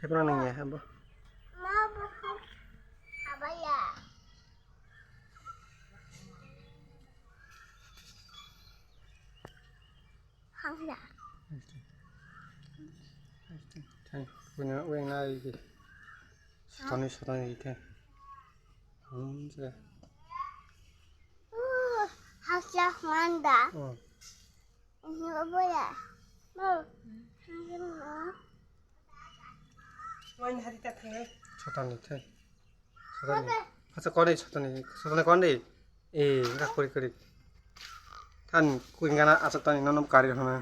Thế con này nhỉ hả bố? Không dạ. Thôi, 그냥 왜 나 이게 사단이 이렇게 언제? Hafsa manda. 어, Ini apa ya? Mau. Mau. Ngoài nhà thì ta thấy 사단이 태. 사단이. 파서 꺼내 사단이 꺼내. 예, 그러니까 그리. 단 구인가나 아삭단이 너무 가리거나.